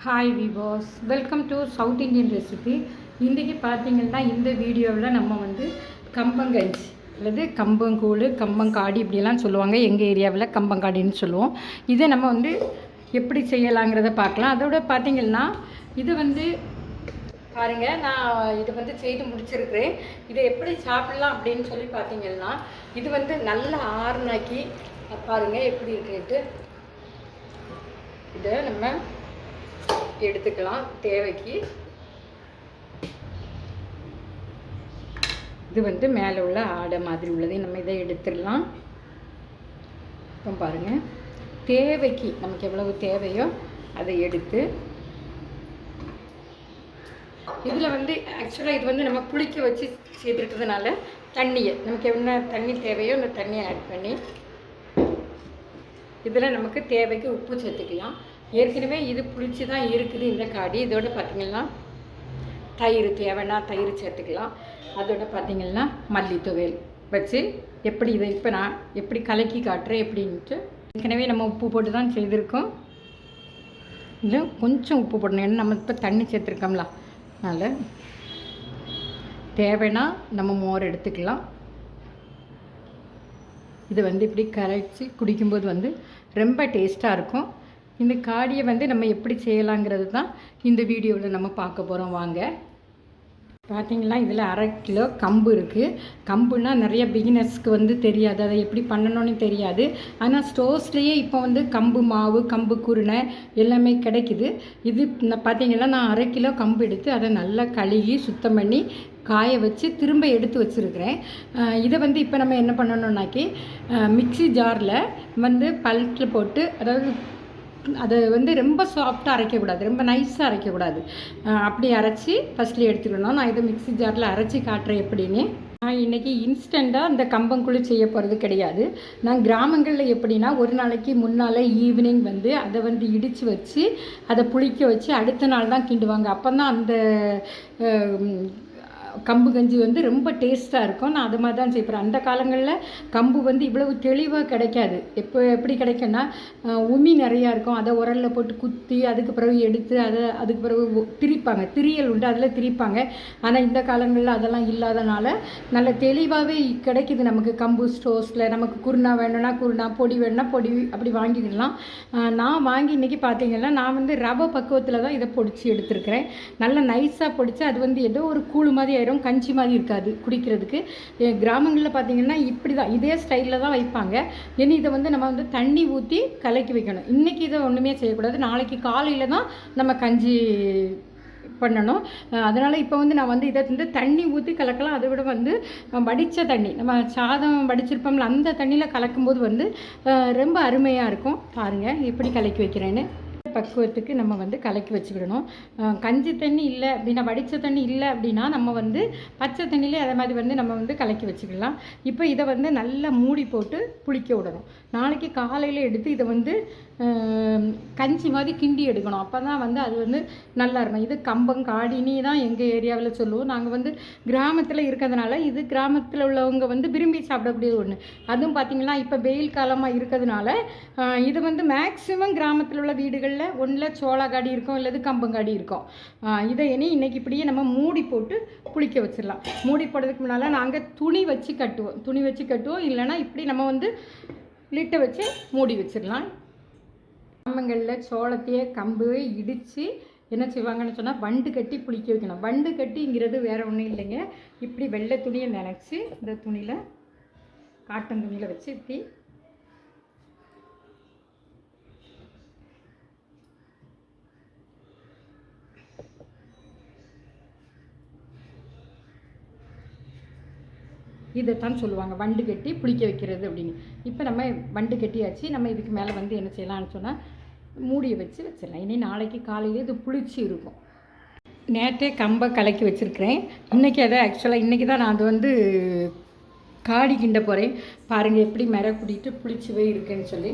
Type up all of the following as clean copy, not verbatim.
Hi Vilas, welcome to south Indian recipe. இன்றைக்கி பார்த்தீங்கன்னா இந்த வீடியோவில் நம்ம வந்து கம்பங்கஞ்சி அல்லது கம்பங்கூழ், கம்பங்காடி இப்படிலாம் சொல்லுவாங்க. எங்கள் ஏரியாவில் கம்பங்காடின்னு சொல்லுவோம். இதை நம்ம வந்து எப்படி செய்யலாங்கிறத பார்க்கலாம். அதோட பார்த்தீங்கன்னா இது வந்து பாருங்கள், நான் இது வந்து செய்து முடிச்சிருக்கிறேன். இதை எப்படி சாப்பிட்லாம் அப்படின்னு சொல்லி பார்த்தீங்கன்னா இது வந்து நல்லா ஆறுனாக்கி பாருங்கள் எப்படி இருக்குன்ட்டு. இதை நம்ம எடுத்துக்கலாம் தேவைக்கு. இது வந்து மேலே உள்ள ஆடை மாதிரி உள்ளதை நம்ம இதை எடுத்துடலாம். இப்போ பாருங்கள், தேவைக்கு நமக்கு எவ்வளவு தேவையோ அதை எடுத்து இதில் வந்து ஆக்சுவலாக இது வந்து நம்ம புளிக்க வச்சு சேர்த்துருக்கிறதுனால தண்ணியை நமக்கு என்ன தண்ணி தேவையோ அந்த தண்ணியை ஆட் பண்ணி இதில் நமக்கு தேவைக்கு உப்பு சேர்த்துக்கலாம். ஏற்கனவே இது புளிச்சு தான் இருக்குது இந்த காடி. இதோட பார்த்திங்கன்னா தயிர் தேவைன்னா தயிர் சேர்த்துக்கலாம். அதோட பார்த்திங்கன்னா மல்லி துவையல் வச்சு எப்படி இதை இப்போ நான் எப்படி கலக்கி காட்டுறேன் எப்படின்ட்டு. ஏற்கனவே நம்ம உப்பு போட்டு தான் செய்திருக்கோம். இல்லை கொஞ்சம் உப்பு போடணும், ஏன்னா நம்ம இப்போ தண்ணி சேர்த்துருக்கோம்ல. அதனால் தேவைன்னா நம்ம மோர் எடுத்துக்கலாம். இது வந்து இப்படி கரைச்சி குடிக்கும்போது வந்து ரொம்ப டேஸ்ட்டாக இருக்கும். இந்த காடியை வந்து நம்ம எப்படி செய்யலாங்கிறது தான் இந்த வீடியோவில் நம்ம பார்க்க போகிறோம். வாங்க. பார்த்திங்கன்னா இதில் 1/2 கிலோ கம்பு இருக்குது. கம்புனா நிறைய பிகினர்ஸ்க்கு வந்து தெரியாது, அதை எப்படி பண்ணணும்னு தெரியாது. ஆனால் ஸ்டோர்ஸ்லேயே இப்போ வந்து கம்பு மாவு, கம்பு குருணை எல்லாமே கிடைக்குது. இது பார்த்திங்கன்னா நான் 1/2 கிலோ கம்பு எடுத்து அதை நல்லா கழுகி சுத்தம் பண்ணி காய வச்சு திரும்ப எடுத்து வச்சுருக்கிறேன். இதை வந்து இப்போ நம்ம என்ன பண்ணணுன்னாக்கி மிக்ஸி ஜாரில் வந்து பல்ட்டில் போட்டு, அதாவது அதை வந்து ரொம்ப சாஃப்டாக அரைக்கக்கூடாது, ரொம்ப நைஸாக அரைக்கக்கூடாது. அப்படி அரைச்சி ஃபஸ்ட்லேயே எடுத்துக்கணும். நான் இதை மிக்ஸி ஜாரில் அரைச்சி காட்டுறேன் எப்படின்னு. நான் இன்றைக்கி இன்ஸ்டண்ட்டாக அந்த கம்பங்குழி செய்ய போகிறது கிடையாது. நான் கிராமங்களில் எப்படின்னா ஒரு நாளைக்கு முன்னால் ஈவினிங் வந்து அதை வந்து இடித்து வச்சு அதை புளிக்க வச்சு அடுத்த நாள் தான் கிண்டுவாங்க. அப்போ தான் அந்த கம்பு கஞ்சி வந்து ரொம்ப டேஸ்ட்டாக இருக்கும். நான் அது மாதிரி தான் செய்கிறேன். அந்த காலங்களில் கம்பு வந்து இவ்வளவு தெளிவாக கிடைக்காது. எப்படி கிடைக்குன்னா உமி நிறையா இருக்கும். அதை உரலில் போட்டு குத்தி அதுக்கு பிறகு எடுத்து அதுக்கு பிறகு திரிப்பாங்க. திரியல் உண்டு, அதில் திரிப்பாங்க. ஆனால் இந்த காலங்களில் அதெல்லாம் இல்லாதனால நல்ல தெளிவாகவே கிடைக்கிது நமக்கு கம்பு ஸ்டோர்ஸில். நமக்கு குருணா வேணும்னா குருணா, பொடி வேணும்னா பொடி, அப்படி வாங்கிக்கலாம். நான் வாங்கி இன்றைக்கி பார்த்தீங்கன்னா நான் வந்து ரவை பக்குவத்தில் தான் இதை பொடிச்சு எடுத்துருக்கிறேன். நல்லா நைஸாக பொடிச்சு அது வந்து ஏதோ ஒரு கூழ் மாதிரி ஆயிரும், கஞ்சி மாதிரி இருக்காது குடிக்கிறதுக்கு. கிராமங்களில் பார்த்தீங்கன்னா இப்படி தான், இதே ஸ்டைலில் தான் வைப்பாங்க. இனி இதை வந்து நம்ம வந்து தண்ணி ஊற்றி கலக்கி வைக்கணும். இன்றைக்கி இதை ஒன்றுமே செய்யக்கூடாது, நாளைக்கு காலையில் தான் நம்ம கஞ்சி பண்ணணும். அதனால் இப்போ வந்து நான் வந்து இதை வந்து தண்ணி ஊற்றி கலக்கலாம். அதை விட வந்து வடித்த தண்ணி, நம்ம சாதம் வடிச்சிருப்போம்ல அந்த தண்ணியில் கலக்கும்போது வந்து ரொம்ப அருமையாக இருக்கும். பாருங்கள் எப்படி கலக்கி வைக்கிறேன்னு. பக்குவத்துக்கு நம்ம வந்து கலக்கி வச்சுக்கிடணும். கஞ்சி தண்ணி இல்லை அப்படின்னா, வடித்த தண்ணி இல்லை அப்படின்னா நம்ம வந்து பச்சை தண்ணியிலே அதை மாதிரி வந்து நம்ம வந்து கலக்கி வச்சுக்கலாம். இப்போ இதை வந்து நல்லா மூடி போட்டு புளிக்க விடணும். நாளைக்கு காலையில் எடுத்து இதை வந்து கஞ்சி மாதிரி கிண்டி எடுக்கணும். அப்போ தான் வந்து அது வந்து நல்லா இருக்கும். இது கம்பங்காடினி தான் எங்கள் ஏரியாவில் சொல்லுவோம். நாங்கள் வந்து கிராமத்தில் இருக்கிறதுனால இது கிராமத்தில் உள்ளவங்க வந்து விரும்பி சாப்பிடக்கூடிய ஒன்று. அதுவும் பார்த்திங்கன்னா இப்போ வெயில் காலமாக இருக்கிறதுனால இது வந்து மேக்ஸிமம் கிராமத்தில் உள்ள வீடுகளில் ஒன்றில் சோளக்காடி இருக்கும், இல்லது கம்பங்காடி இருக்கும். இதை இன்றைக்கி இப்படியே நம்ம மூடி போட்டு புளிக்க வச்சிடலாம். மூடி போடுறதுக்கு முன்னால் நாங்கள் துணி வச்சு கட்டுவோம். இல்லைனா இப்படி நம்ம வந்து லிட்டை வச்சு மூடி வச்சிடலாம். கிராமங்களில் சோளத்தையே கம்பு இடித்து என்ன செய்வாங்கன்னு சொன்னால் வண்டு கட்டி புளிக்க வைக்கணும். வண்டு கட்டிங்கிறது வேறு ஒன்றும் இல்லைங்க. இப்படி வெள்ளை துணியை நினச்சி இந்த துணியில், காட்டன் துணியில் வச்சு இப்படி இதைத்தான் சொல்லுவாங்க வண்டு கட்டி புளிக்க வைக்கிறது அப்படின்னு. இப்போ நம்ம வண்டு கட்டியாச்சு. நம்ம இதுக்கு மேலே வந்து என்ன செய்யலாம்னு சொன்னால் மூடியை வச்சிடலாம். இனி நாளைக்கு காலையில் இது புளிச்சு இருக்கும். நேற்றே கம்பை கலக்கி வச்சுருக்கிறேன். இன்றைக்கி அதை ஆக்சுவலாக இன்றைக்கி தான் நான் அது வந்து காடி கிண்ட போகிறேன். பாருங்கள் எப்படி மிர கூட்டிகிட்டு புளிச்சுவே இருக்குன்னு சொல்லி.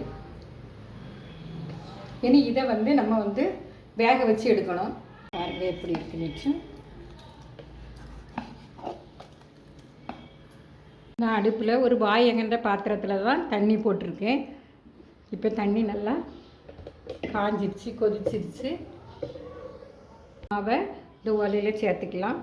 இனி இதை வந்து நம்ம வந்து வேக வச்சு எடுக்கணும். பாருங்கள் எப்படி இருக்குன்னு. நான் அடுப்பில் ஒரு வாய் எங்கன்ற பாத்திரத்தில் தான் தண்ணி போட்டிருக்கேன். இப்போ தண்ணி நல்லா காஞ்சிடுச்சு, கொதிச்சிருச்சு. மாவை இந்த உலையில் சேர்த்துக்கலாம்.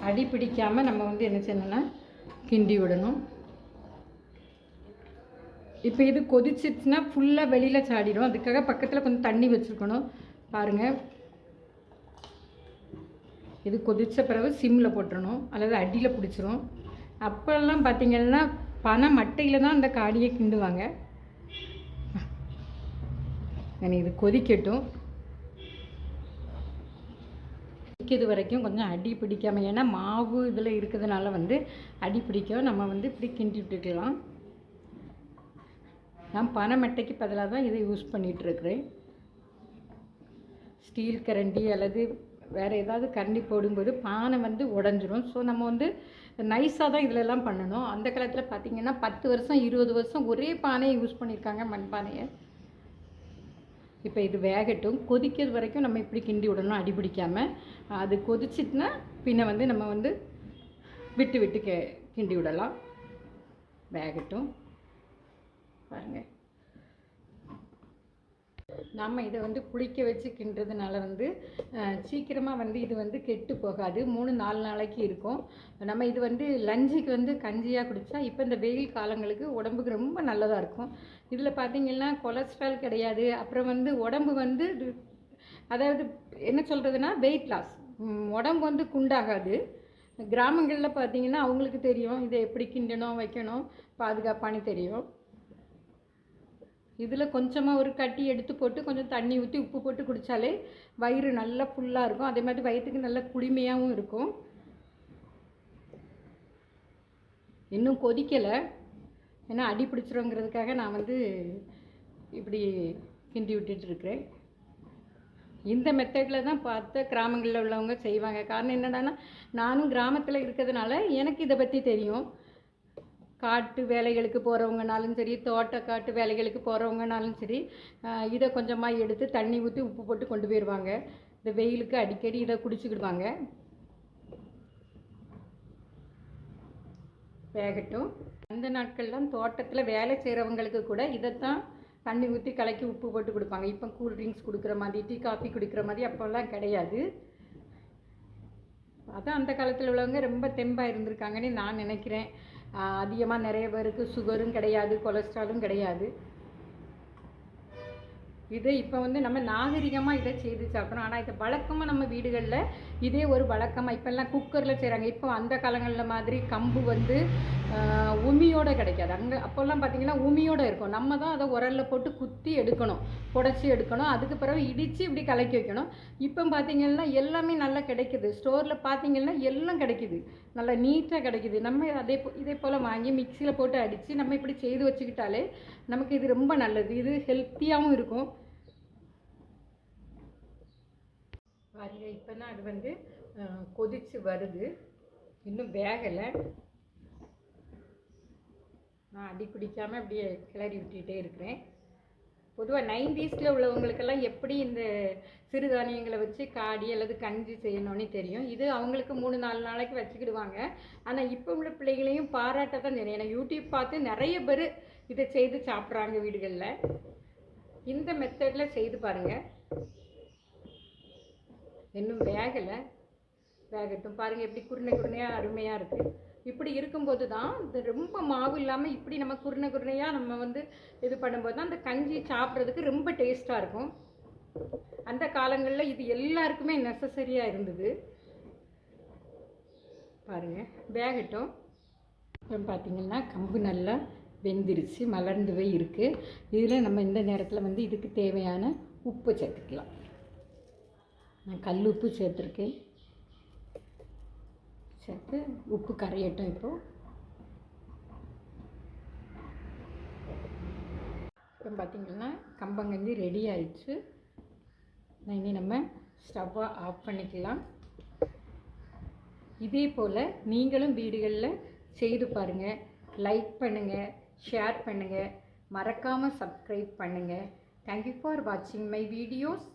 அடி பிடிக்காமல் நம்ம வந்து என்ன செய்யணும்னா கிண்டி விடணும். இப்போ இது கொதிச்சிச்சுன்னா ஃபுல்லாக வெளியில் சாடிடும். அதுக்காக பக்கத்தில் கொஞ்சம் தண்ணி வச்சுருக்கணும். பாருங்கள், இது கொதித்த பிறகு சிம்மில் போட்டுறணும், அல்லது அடியில் பிடிச்சிரும். அப்போல்லாம் பார்த்திங்கன்னா பனை மட்டையில் தான் அந்த காடியை கிண்டுவாங்க. இது கொதிக்கட்டும். கொதிக்கிறது வரைக்கும் கொஞ்சம் அடி பிடிக்காமல், ஏன்னா மாவு இதில் இருக்கிறதுனால வந்து அடி பிடிக்கும். நம்ம வந்து இப்படி கிண்டி விட்டுக்கலாம். நான் பனை மட்டைக்கு பதிலாக தான் இதை யூஸ் பண்ணிகிட்ருக்கிறேன். ஸ்டீல் கரண்டி அல்லது வேறு ஏதாவது கரண்டி போடும்போது பானை வந்து உடஞ்சிரும். ஸோ நம்ம வந்து நைஸாக தான் இதிலெல்லாம் பண்ணணும். அந்த காலத்தில் பார்த்திங்கன்னா 10 வருஷம் 20 வருஷம் ஒரே பானையை யூஸ் பண்ணியிருக்காங்க, மண் பானையை. இப்போ இது வேகட்டும். கொதிக்கிறது வரைக்கும் நம்ம இப்படி கிண்டி விடணும், அடி பிடிக்காமல். அது கொதிச்சிட்டுனா பின்ன வந்து நம்ம வந்து விட்டு விட்டு கிண்டி விடலாம். வேகட்டும். பாருங்கள், நம்ம இதை வந்து புளிக்க வச்சு கிண்டுறதுனால வந்து சீக்கிரமாக வந்து இது வந்து கெட்டு போகாது. 3-4 நாளைக்கு இருக்கும். நம்ம இது வந்து லஞ்சுக்கு வந்து கஞ்சியாக குடித்தா இப்போ இந்த வெயில் காலங்களுக்கு உடம்புக்கு ரொம்ப நல்லதாக இருக்கும். இதில் பார்த்திங்கன்னா கொலஸ்ட்ரால் கிடையாது. அப்புறம் வந்து உடம்பு வந்து அதாவது என்ன சொல்கிறதுனா வெயிட் லாஸ், உடம்பு வந்து குண்டாகாது. கிராமங்களில் பார்த்திங்கன்னா அவங்களுக்கு தெரியும் இதை எப்படி கிண்டணும் வைக்கணும் பாதுகாப்பானு தெரியும். இதில் கொஞ்சமாக ஒரு கட்டி எடுத்து போட்டு கொஞ்சம் தண்ணி ஊற்றி உப்பு போட்டு குடித்தாலே வயிறு நல்லா ஃபுல்லாக இருக்கும். அதே மாதிரி வயிற்றுக்கு நல்ல குளிமையாகவும் இருக்கும். இன்னும் கொதிக்கலை, ஏன்னா அடி பிடிச்சிருங்கிறதுக்காக நான் வந்து இப்படி கிண்டி விட்டுட்டுருக்கிறேன். இந்த மெத்தடில் தான் பார்த்த கிராமங்களில் உள்ளவங்க செய்வாங்க. காரணம் என்னடான்னா, நானும் கிராமத்தில் இருக்கிறதுனால எனக்கு இதை பற்றி தெரியும். காட்டு வேலைகளுக்கு போகிறவங்கனாலும் சரி, காட்டு வேலைகளுக்கு போகிறவங்கனாலும் சரி, இதை கொஞ்சமாக எடுத்து தண்ணி ஊற்றி உப்பு போட்டு கொண்டு போயிடுவாங்க. இந்த வெயிலுக்கு அடிக்கடி இதை குடிச்சுக்கிடுவாங்க. வேகட்டும். அந்த நாட்கள்லாம் தோட்டத்தில் வேலை செய்கிறவங்களுக்கு கூட இதைத்தான் தண்ணி ஊற்றி கலக்கி உப்பு போட்டு கொடுப்பாங்க. இப்போ கூல்ட்ரிங்க்ஸ் கொடுக்குற மாதிரி, டீ காஃபி குடிக்கிற மாதிரி அப்போல்லாம் கிடையாது. அதான் அந்த காலத்தில் உள்ளவங்க ரொம்ப தெம்பாக இருந்திருக்காங்கன்னு நான் நினைக்கிறேன். அதிகமாக நிறைய பேருக்கு சுகரும் கிடையாது, கொலஸ்ட்ராலும் கிடையாது. இதை இப்போ வந்து நம்ம நாகரிகமாக இதை செய்து சாப்பிட்றோம். ஆனால் இதை வழக்கமாக நம்ம வீடுகளில் இதே ஒரு வழக்கமாக இப்போல்லாம் குக்கரில் செய்கிறாங்க. இப்போ அந்த காலங்களில் மாதிரி கம்பு வந்து உமியோடு கிடைக்காது. அங்கே அப்போல்லாம் பார்த்திங்கன்னா உமியோடு இருக்கும். நம்ம தான் அதை உரலில் போட்டு குத்தி எடுக்கணும், புடச்சி எடுக்கணும். அதுக்கு பிறகு இடித்து இப்படி கலக்கி வைக்கணும். இப்போ பார்த்திங்கன்னா எல்லாமே நல்லா கிடைக்கிது. ஸ்டோரில் பார்த்திங்கன்னா எல்லாம் கிடைக்கிது, நல்லா நீட்டாக கிடைக்கிது. நம்ம இதே போல் வாங்கி மிக்சியில் போட்டு அடித்து நம்ம இப்படி செய்து வச்சுக்கிட்டாலே நமக்கு இது ரொம்ப நல்லது. இது ஹெல்த்தியாகவும் இருக்கும். பாருங்க, இப்போ தான் அது வந்து கொதித்து வருது, இன்னும் வேகலை. நான் அடி பிடிக்காமல் அப்படியே கிளறி விட்டுகிட்டே இருக்கிறேன். பொதுவாக 90s உள்ளவங்களுக்கெல்லாம் எப்படி இந்த சிறுதானியங்களை வச்சு காடி அல்லது கஞ்சி செய்யணும்னு தெரியும். இது அவங்களுக்கு 3-4 நாளைக்கு வச்சுக்கிடுவாங்க. ஆனால் இப்போ உள்ள பிள்ளைகளையும் பாராட்ட தான் தெரியும். ஏன்னா யூடியூப் பார்த்து நிறைய பேர் இதை செய்து சாப்பிட்றாங்க வீடுகளில். இந்த மெத்தடில் செய்து பாருங்கள். இன்னும் வேகலை, வேகட்டும். பாருங்கள் எப்படி குருணையாக அருமையாக இருக்குது. இப்படி இருக்கும்போது தான் இந்த ரொம்ப மாவு இல்லாமல் இப்படி நம்ம குருணையாக நம்ம வந்து இது பண்ணும்போது தான் அந்த கஞ்சி சாப்பிட்றதுக்கு ரொம்ப டேஸ்ட்டாக இருக்கும். அந்த காலங்களில் இது எல்லாருக்குமே நெசசரியாக இருந்தது. பாருங்கள், வேகட்டும். அப்புறம் பார்த்திங்கன்னா கம்பு நல்லா வெந்திருச்சு, மலர்ந்து போய் இருக்குது. இதில் நம்ம இந்த நேரத்தில் வந்து இதுக்கு தேவையான உப்பு சேர்த்துக்கலாம். நான் கல் உப்பு சேர்த்துருக்கேன். சேர்த்து உப்பு கரையட்டும். இப்போ பார்த்திங்கன்னா கம்பங்கஞ்சி ரெடி ஆயிடுச்சு. இனி நம்ம ஸ்டவ்வை ஆஃப் பண்ணிக்கலாம். இதே போல் நீங்களும் வீடுகளில் செய்து பாருங்கள். லைக் பண்ணுங்கள், ஷேர் பண்ணுங்கள், மறக்காமல் சப்ஸ்கிரைப் பண்ணுங்கள். தேங்க்யூ ஃபார் வாட்சிங் மை வீடியோஸ்.